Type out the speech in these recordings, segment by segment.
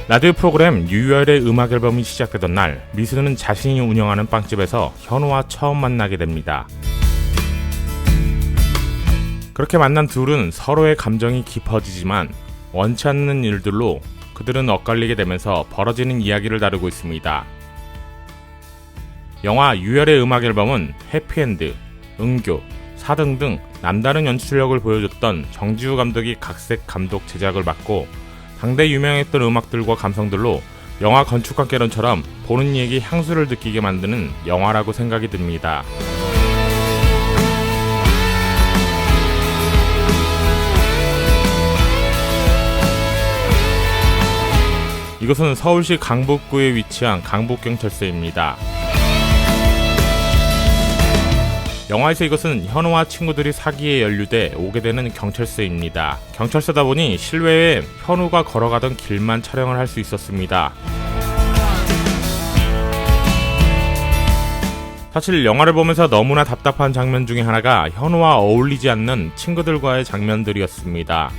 라디오 프로그램 유열의 음악 앨범이 시작되던 날, 미수는 자신이 운영하는 빵집에서 현우와 처음 만나게 됩니다. 그렇게 만난 둘은 서로의 감정이 깊어지지만 원치 않는 일들로 그들은 엇갈리게 되면서 벌어지는 이야기를 다루고 있습니다. 영화 유열의 음악 앨범은 해피엔드, 은교, 4등 등 남다른 연출력을 보여줬던 정지우 감독이 각색 감독 제작을 맡고 당대 유명했던 음악들과 감성들로 영화 건축학개론처럼 보는 이에게 향수를 느끼게 만드는 영화라고 생각이 듭니다. 이것은 서울시 강북구에 위치한 강북경찰서입니다. 영화에서 이것은 현우와 친구들이 사기에 연루돼 오게 되는 경찰서입니다. 경찰서다 보니 실외에 현우가 걸어가던 길만 촬영을 할 수 있었습니다. 사실 영화를 보면서 너무나 답답한 장면 중에 하나가 현우와 어울리지 않는 친구들과의 장면들이었습니다.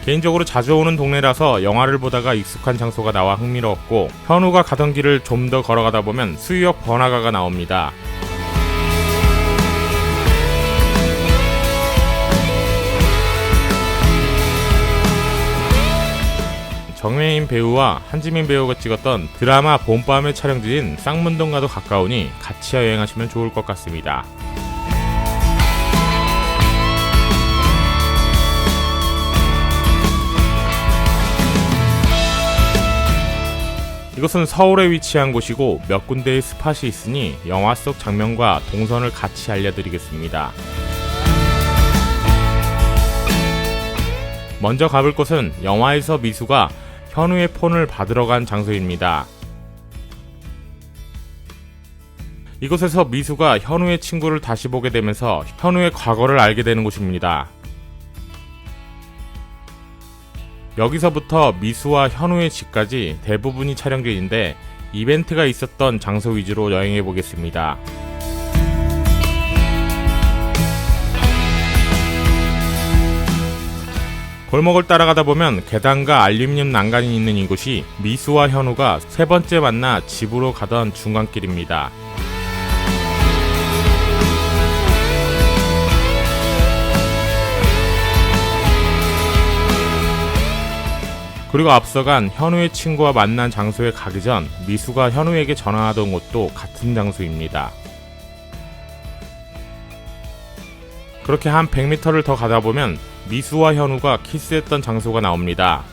개인적으로 자주 오는 동네라서 영화를 보다가 익숙한 장소가 나와 흥미로웠고, 현우가 가던 길을 좀 더 걸어가다 보면 수유역 번화가가 나옵니다. 정혜인 배우와 한지민 배우가 찍었던 드라마 봄밤의 촬영지인 쌍문동과도 가까우니 같이 여행하시면 좋을 것 같습니다. 이것은 서울에 위치한 곳이고 몇 군데의 스팟이 있으니 영화 속 장면과 동선을 같이 알려드리겠습니다. 먼저 가볼 곳은 영화에서 미수가 현우의 폰을 받으러 간 장소입니다. 이곳에서 미수가 현우의 친구를 다시 보게 되면서 현우의 과거를 알게 되는 곳입니다. 여기서부터 미수와 현우의 집까지 대부분이 촬영지인데 이벤트가 있었던 장소 위주로 여행해 보겠습니다. 골목을 따라가다 보면 계단과 알루미늄 난간이 있는 이곳이 미수와 현우가 세 번째 만나 집으로 가던 중간길입니다. 그리고 앞서간 현우의 친구와 만난 장소에 가기 전 미수가 현우에게 전화하던 곳도 같은 장소입니다. 그렇게 한 100m를 더 가다 보면 미수와 현우가 키스했던 장소가 나옵니다.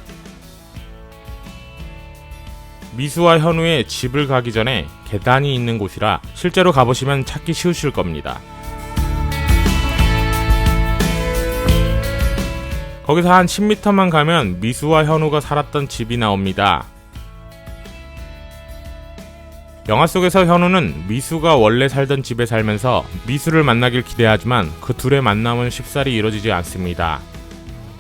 미수와 현우의 집을 가기 전에 계단이 있는 곳이라 실제로 가보시면 찾기 쉬우실 겁니다. 거기서 한 10m만 가면 미수와 현우가 살았던 집이 나옵니다. 영화 속에서 현우는 미수가 원래 살던 집에 살면서 미수를 만나길 기대하지만 그 둘의 만남은 쉽사리 이루어지지 않습니다.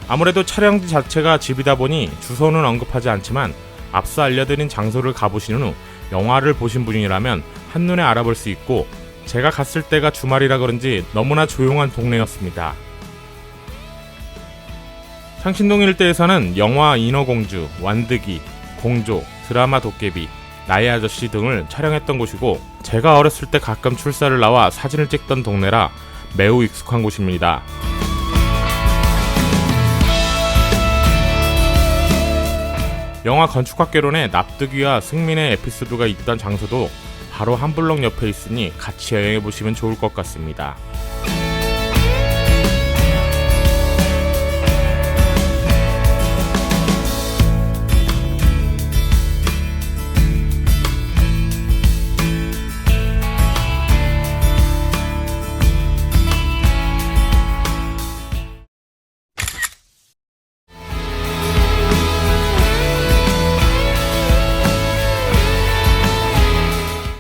아무래도 촬영지 자체가 집이다 보니 주소는 언급하지 않지만 앞서 알려드린 장소를 가보신 후 영화를 보신 분이라면 한눈에 알아볼 수 있고, 제가 갔을 때가 주말이라 그런지 너무나 조용한 동네였습니다. 창신동 일대에서는 영화 인어공주, 완득이, 공조, 드라마 도깨비, 나의 아저씨 등을 촬영했던 곳이고, 제가 어렸을 때 가끔 출사를 나와 사진을 찍던 동네라 매우 익숙한 곳입니다. 영화 건축학개론에 납득이와 승민의 에피소드가 있던 장소도 바로 한 블록 옆에 있으니 같이 여행해보시면 좋을 것 같습니다.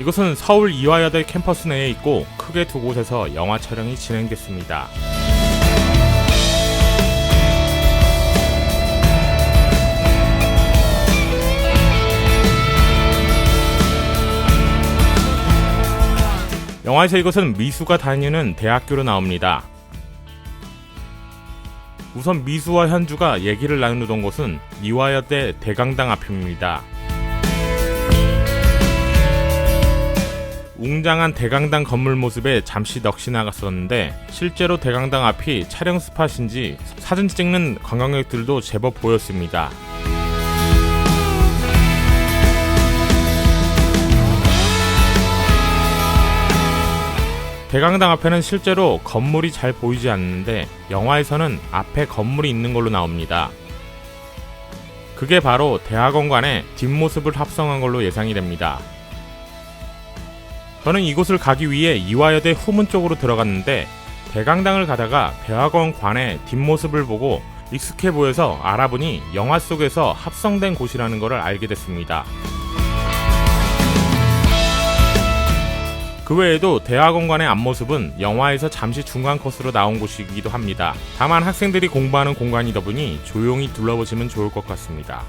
이곳은 서울 이화여대 캠퍼스 내에 있고 크게 두 곳에서 영화 촬영이 진행됐습니다. 영화에서 이것은 미수가 다니는 대학교로 나옵니다. 우선 미수와 현주가 얘기를 나누던 곳은 이화여대 대강당 앞입니다. 웅장한 대강당 건물 모습에 잠시 넋이 나갔었는데 실제로 대강당 앞이 촬영 스팟인지 사진 찍는 관광객들도 제법 보였습니다. 대강당 앞에는 실제로 건물이 잘 보이지 않는데 영화에서는 앞에 건물이 있는 걸로 나옵니다. 그게 바로 대학원관의 뒷모습을 합성한 걸로 예상이 됩니다. 저는 이곳을 가기 위해 이화여대 후문 쪽으로 들어갔는데 대강당을 가다가 대학원관의 뒷모습을 보고 익숙해 보여서 알아보니 영화 속에서 합성된 곳이라는 것을 알게 됐습니다. 그 외에도 대학원관의 앞모습은 영화에서 잠시 중간 컷으로 나온 곳이기도 합니다. 다만 학생들이 공부하는 공간이다 보니 조용히 둘러보시면 좋을 것 같습니다.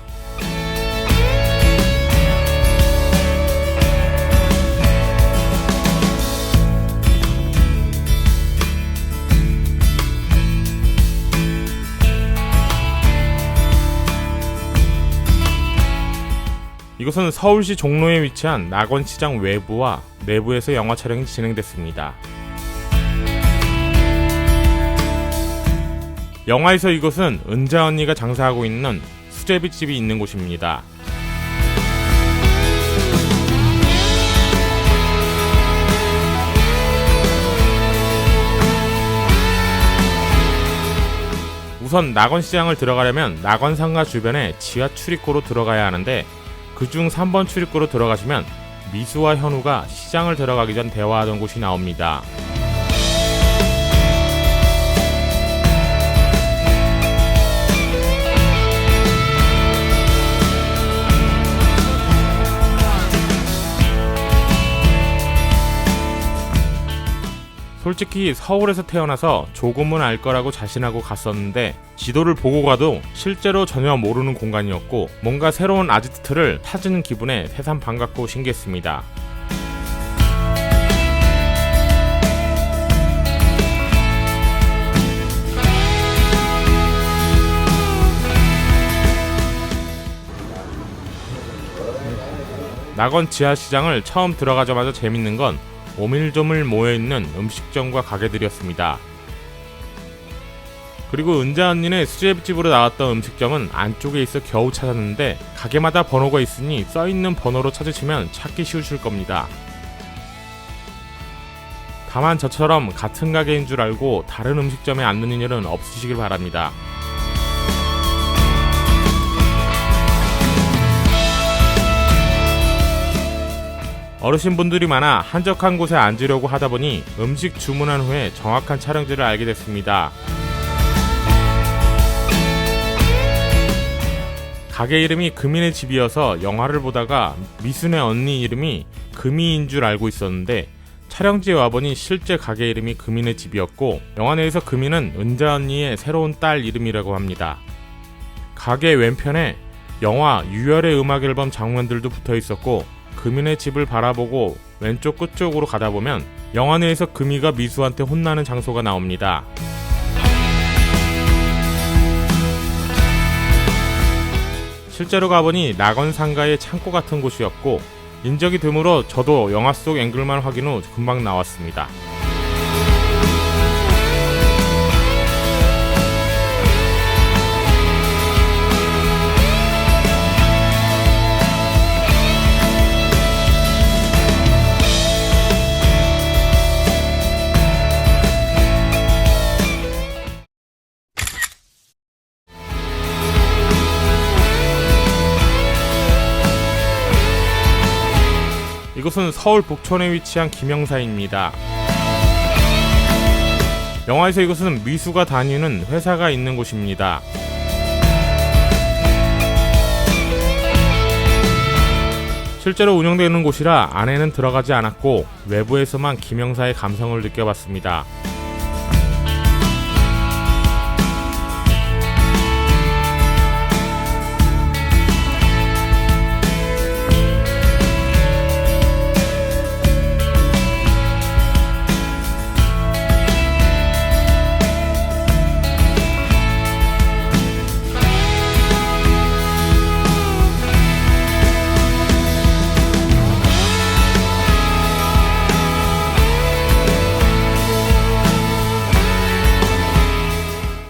이곳은 서울시 종로에 위치한 낙원시장 외부와 내부에서 영화 촬영이 진행됐습니다. 영화에서 이곳은 은자 언니가 장사하고 있는 수제비집이 있는 곳입니다. 우선 낙원시장을 들어가려면 낙원상가 주변에 지하 출입구로 들어가야 하는데 그중 3번 출입구로 들어가시면 미수와 현우가 시장을 들어가기 전 대화하던 곳이 나옵니다. 솔직히 서울에서 태어나서 조금은 알 거라고 자신하고 갔었는데 지도를 보고 가도 실제로 전혀 모르는 공간이었고 뭔가 새로운 아지트를 찾은 기분에 새삼 반갑고 신기했습니다. 낙원 지하시장을 처음 들어가자마자 재밌는 건 오밀조밀 모여있는 음식점과 가게들이었습니다. 그리고 은자 언니네 수제비집으로 나왔던 음식점은 안쪽에 있어 겨우 찾았는데 가게마다 번호가 있으니 써있는 번호로 찾으시면 찾기 쉬우실 겁니다. 다만 저처럼 같은 가게인 줄 알고 다른 음식점에 앉는 일은 없으시길 바랍니다. 어르신분들이 많아 한적한 곳에 앉으려고 하다보니 음식 주문한 후에 정확한 촬영지를 알게 됐습니다. 가게 이름이 금이네 집이어서 영화를 보다가 미순의 언니 이름이 금이인 줄 알고 있었는데 촬영지에 와보니 실제 가게 이름이 금이네 집이었고 영화 내에서 금이는 은자 언니의 새로운 딸 이름이라고 합니다. 가게 왼편에 영화 유열의 음악 앨범 장면들도 붙어 있었고 금이네 집을 바라보고 왼쪽 끝쪽으로 가다 보면 영화 내에서 금이가 미수한테 혼나는 장소가 나옵니다. 실제로 가보니 낙원 상가의 창고 같은 곳이었고 인적이 드물어 저도 영화 속 앵글만 확인 후 금방 나왔습니다. 이곳은 서울 북촌에 위치한 김영사입니다. 영화에서 이곳은 미수가 다니는 회사가 있는 곳입니다. 실제로 운영되는 곳이라 안에는 들어가지 않았고 외부에서만 김영사의 감성을 느껴봤습니다.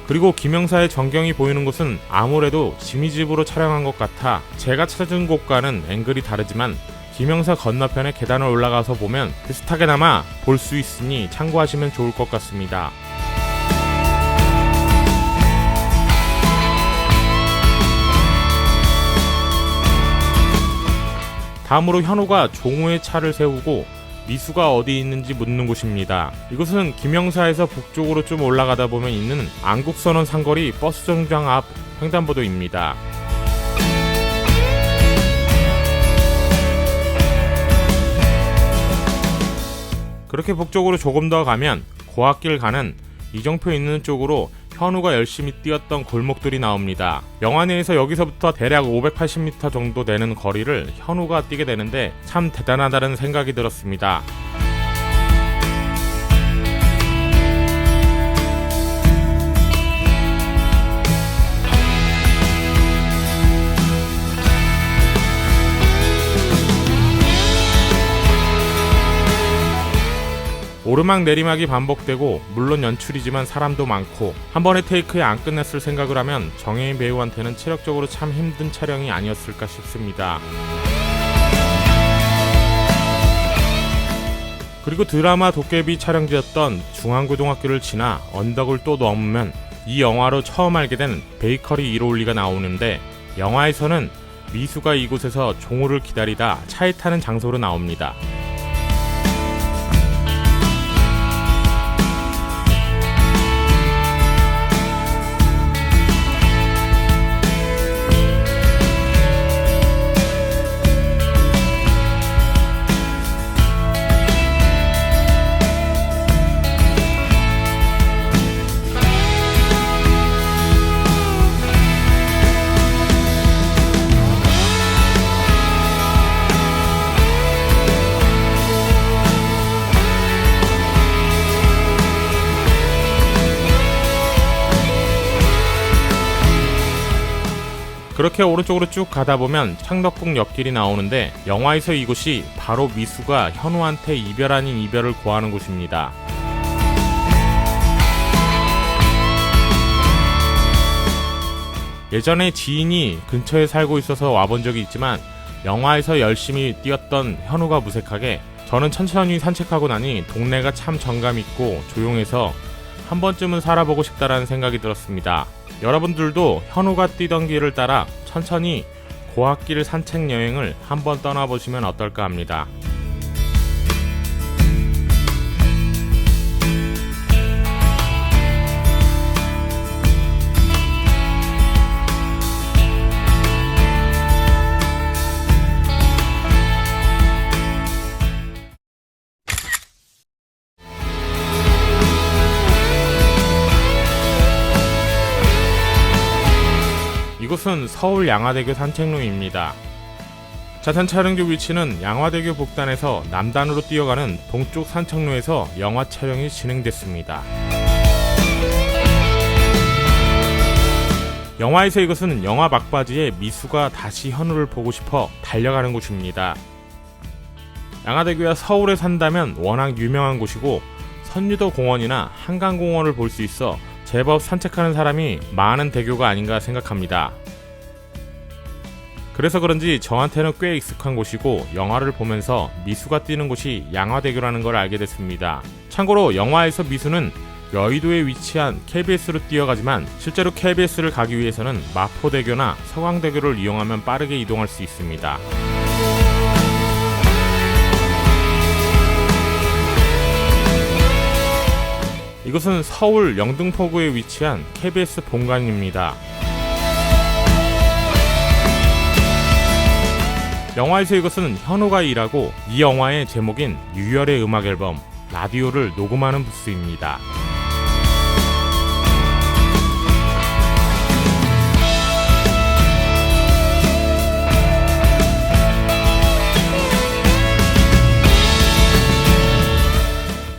그리고 김영사의 전경이 보이는 곳은 아무래도 지미 집으로 촬영한 것 같아 제가 찾은 곳과는 앵글이 다르지만 김영사 건너편에 계단을 올라가서 보면 비슷하게나마 볼 수 있으니 참고하시면 좋을 것 같습니다. 다음으로 현우가 종우의 차를 세우고 미수가 어디 있는지 묻는 곳입니다. 이곳은 김영사에서 북쪽으로 좀 올라가다 보면 있는 안국선원 상거리 버스 정류장 앞 횡단보도입니다. 그렇게 북쪽으로 조금 더 가면 고학길 가는 이정표 있는 쪽으로 현우가 열심히 뛰었던 골목들이 나옵니다. 영화 내에서 여기서부터 대략 580m 정도 되는 거리를 현우가 뛰게 되는데 참 대단하다는 생각이 들었습니다. 오르막 내리막이 반복되고 물론 연출이지만 사람도 많고 한 번의 테이크에 안 끝냈을 생각을 하면 정혜인 배우한테는 체력적으로 참 힘든 촬영이 아니었을까 싶습니다. 그리고 드라마 도깨비 촬영지였던 중앙고등학교를 지나 언덕을 또 넘으면 이 영화로 처음 알게 된 베이커리 1호올리가 나오는데 영화에서는 미수가 이곳에서 종우를 기다리다 차에 타는 장소로 나옵니다. 그렇게 오른쪽으로 쭉 가다 보면 창덕궁 옆길이 나오는데 영화에서 이곳이 바로 미수가 현우한테 이별 아닌 이별을 고하는 곳입니다. 예전에 지인이 근처에 살고 있어서 와본 적이 있지만 영화에서 열심히 뛰었던 현우가 무색하게 저는 천천히 산책하고 나니 동네가 참 정감있고 조용해서 한 번쯤은 살아보고 싶다라는 생각이 들었습니다. 여러분들도 현우가 뛰던 길을 따라 천천히 고학길 산책 여행을 한번 떠나보시면 어떨까 합니다. 이곳은 서울 양화대교 산책로입니다. 자산 촬영지 위치는 양화대교 북단에서 남단으로 뛰어가는 동쪽 산책로에서 영화 촬영이 진행됐습니다. 영화에서 이것은 영화 막바지에 미수가 다시 현우를 보고 싶어 달려가는 곳입니다. 양화대교야 서울에 산다면 워낙 유명한 곳이고 선유도 공원이나 한강공원을 볼 수 있어 제법 산책하는 사람이 많은 대교가 아닌가 생각합니다. 그래서 그런지 저한테는 꽤 익숙한 곳이고 영화를 보면서 미수가 뛰는 곳이 양화대교라는 걸 알게 됐습니다. 참고로 영화에서 미수는 여의도에 위치한 KBS로 뛰어가지만 실제로 KBS를 가기 위해서는 마포대교나 서강대교를 이용하면 빠르게 이동할 수 있습니다. 이곳은 서울 영등포구에 위치한 KBS 본관입니다. 영화에서 이것은 현우가 일하고 이 영화의 제목인 유열의 음악 앨범 라디오를 녹음하는 부스입니다.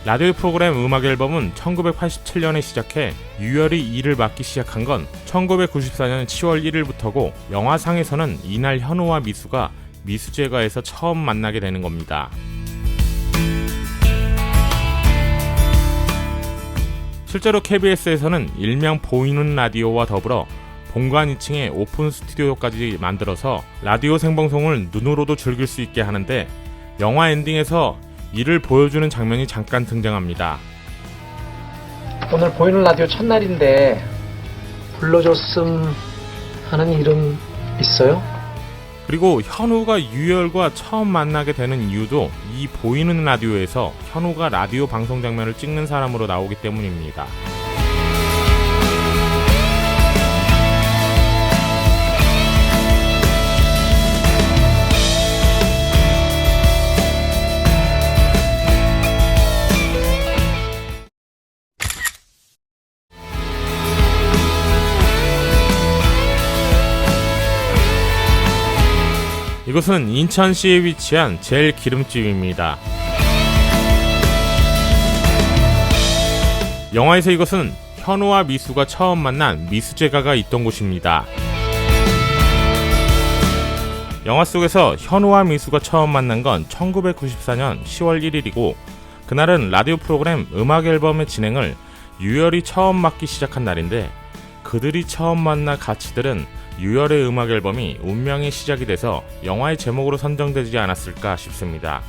라디오 프로그램 음악 앨범은 1987년에 시작해 유열이 일을 맡기 시작한 건 1994년 10월 1일부터고 영화상에서는 이날 현우와 미수가 미수제가에서 처음 만나게 되는 겁니다. 실제로 KBS에서는 일명 보이는 라디오와 더불어 본관 2층에 오픈 스튜디오까지 만들어서 라디오 생방송을 눈으로도 즐길 수 있게 하는데 영화 엔딩에서 이를 보여주는 장면이 잠깐 등장합니다. 오늘 보이는 라디오 첫날인데 불러줬음 하는 이름 있어요? 그리고 현우가 유열과 처음 만나게 되는 이유도 이 보이는 라디오에서 현우가 라디오 방송 장면을 찍는 사람으로 나오기 때문입니다. 이곳은 인천시에 위치한 젤 기름집입니다. 영화에서 이것은 현우와 미수가 처음 만난 미수제가가 있던 곳입니다. 영화 속에서 현우와 미수가 처음 만난 건 1994년 10월 1일이고 그날은 라디오 프로그램 음악 앨범의 진행을 유열이 처음 맡기 시작한 날인데 그들이 처음 만나 같이 들은 유열의 음악 앨범이 운명의 시작이 돼서 영화의 제목으로 선정되지 않았을까 싶습니다.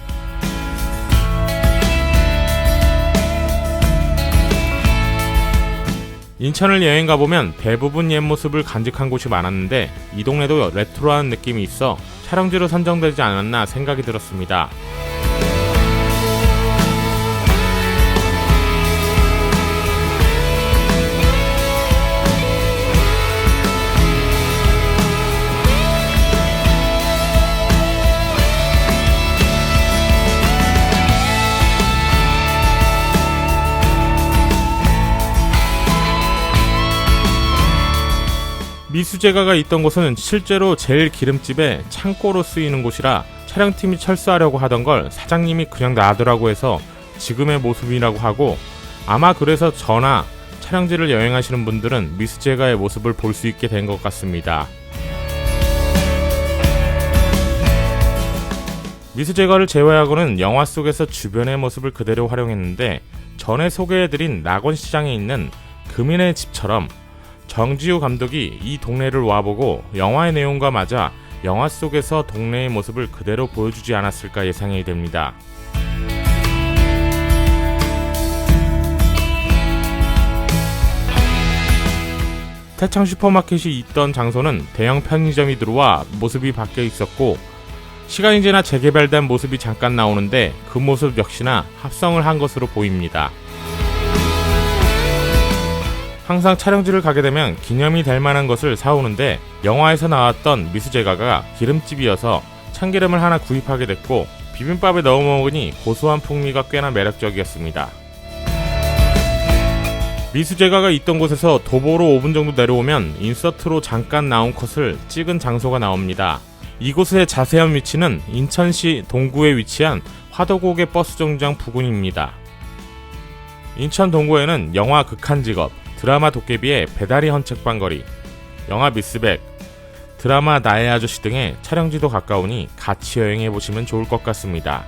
인천을 여행 가보면 대부분 옛 모습을 간직한 곳이 많았는데 이 동네도 레트로한 느낌이 있어 촬영지로 선정되지 않았나 생각이 들었습니다. 미수제가가 있던 곳은 실제로 젤 기름집의 창고로 쓰이는 곳이라 촬영팀이 철수하려고 하던 걸 사장님이 그냥 놔두라고 해서 지금의 모습이라고 하고 아마 그래서 저나 촬영지를 여행하시는 분들은 미수제가의 모습을 볼 수 있게 된 것 같습니다. 미수제가를 제외하고는 영화 속에서 주변의 모습을 그대로 활용했는데 전에 소개해드린 낙원시장에 있는 금인의 집처럼 정지우 감독이 이 동네를 와보고 영화의 내용과 맞아 영화 속에서 동네의 모습을 그대로 보여주지 않았을까 예상이 됩니다. 태창 슈퍼마켓이 있던 장소는 대형 편의점이 들어와 모습이 바뀌어 있었고 시간이 지나 재개발된 모습이 잠깐 나오는데 그 모습 역시나 합성을 한 것으로 보입니다. 항상 촬영지를 가게 되면 기념이 될 만한 것을 사오는데 영화에서 나왔던 미수제가가 기름집이어서 참기름을 하나 구입하게 됐고 비빔밥에 넣어 먹으니 고소한 풍미가 꽤나 매력적이었습니다. 미수제가가 있던 곳에서 도보로 5분 정도 내려오면 인서트로 잠깐 나온 컷을 찍은 장소가 나옵니다. 이곳의 자세한 위치는 인천시 동구에 위치한 화도곡의 버스 정류장 부근입니다. 인천 동구에는 영화 극한직업, 드라마 도깨비의 배다리 헌책방거리, 영화 미스백, 드라마 나의 아저씨 등의 촬영지도 가까우니 같이 여행해보시면 좋을 것 같습니다.